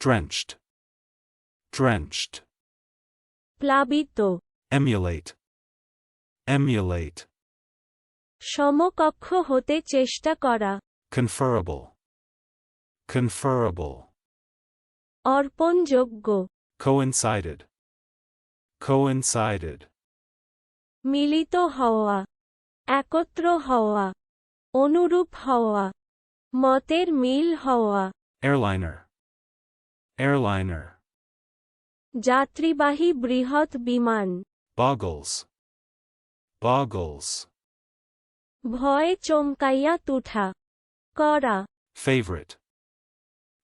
drenched, drenched. প্লাবিত, Emulate, emulate. সমকক্ষ হতে চেষ্টা করা, Conferable, conferable. অর্পণযোগ্য, Coincided, coincided. মিলিত হওয়া, একত্র হওয়া, অনুরূপ হওয়া, মতের মিল হওয়া, Airliner, airliner. যাত্রীবাহী বৃহৎ বিমান, Boggles, boggles. ভয়ে চমকাইয়া তুঠা, করা, Favorite,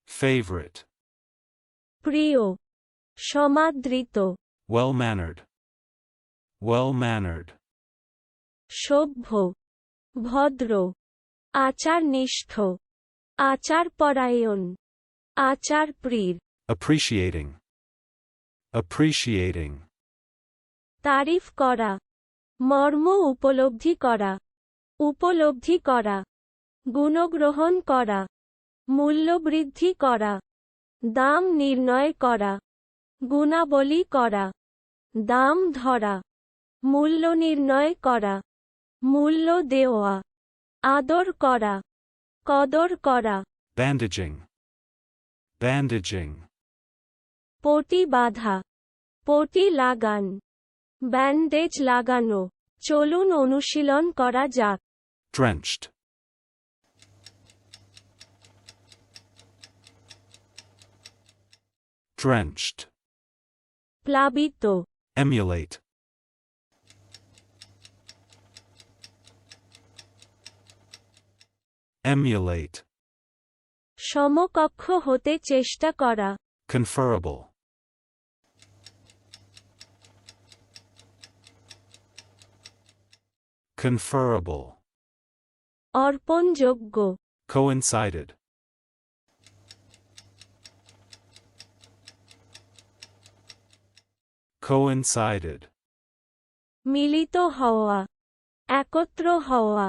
favorite. প্রিয়, সমাদৃত, Well-mannered, well-mannered. সভ্য, ভদ্র, আচারনিষ্ঠ, আচারপরায়ণ, আচারপ্রিয়, Appreciating, appreciating. তারিফ করা, মর্ম উপলব্ধি করা, উপলব্ধি করা, গুণগ্রহণ করা, মূল্যবৃদ্ধি করা, দাম নির্ণয় করা, গুণাবলী করা, দাম ধরা, মূল্য নির্ণয় করা, মূল্য দেওয়া, আদর করা, কদর করা, Bandaging, bandaging. পটি বাঁধা, পটি লাগান, ব্যান্ডেজ লাগানো, চলুন অনুশীলন করা যাক। Drenched, drenched. প্লাবিত, Emulate, emulate. সমকক্ষ হতে চেষ্টা করা, Conferable, conferable. অর্পণযোগ্য, Coincided, coincided. মিলিত হওয়া, একত্র হওয়া,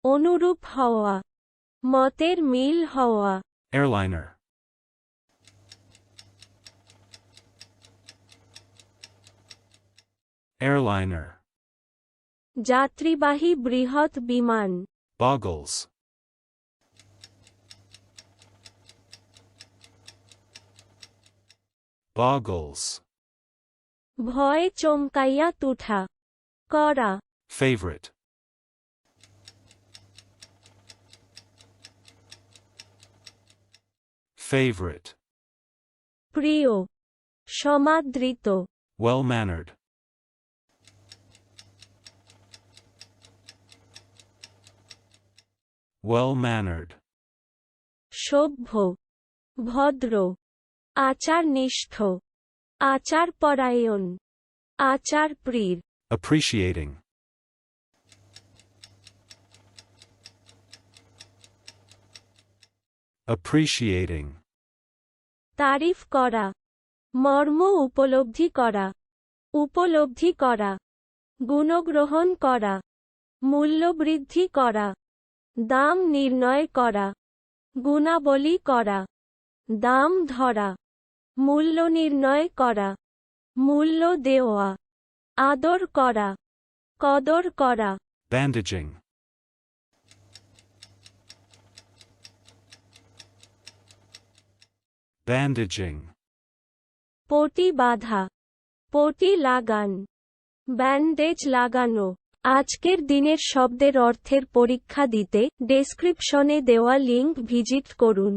অনুরূপ হওয়া, মতের মিল হওয়া, Airliner, airliner. যাত্রীবাহী বৃহৎ বিমান, Boggles, boggles. ভয়ে চমকাইয়া তুঠা, করা, Favorite, favorite. প্রিয়, সমাদৃত, Well-mannered, well-mannered. সভ্য, ভদ্র, আচারনিষ্ঠ, আচারপরায়ণ, আচারপ্রিয়, Appreciating, appreciating. তারিফ করা, মর্ম উপলব্ধি করা, উপলব্ধি করা, গুণগ্রহণ করা, মূল্যবৃদ্ধি করা, দাম নির্ণয় করা, গুণাবলী করা, দাম ধরা, মূল্য নির্ণয় করা, মূল্য দেওয়া, আদর করা, কদর করা, Bandaging, bandaging. পটি বাঁধা, পটি লাগান, ব্যান্ডেজ লাগানো। আজকের দিনের শব্দের অর্থের পরীক্ষা দিতে ডেসক্রিপশনে দেওয়া লিংক ভিজিট করুন।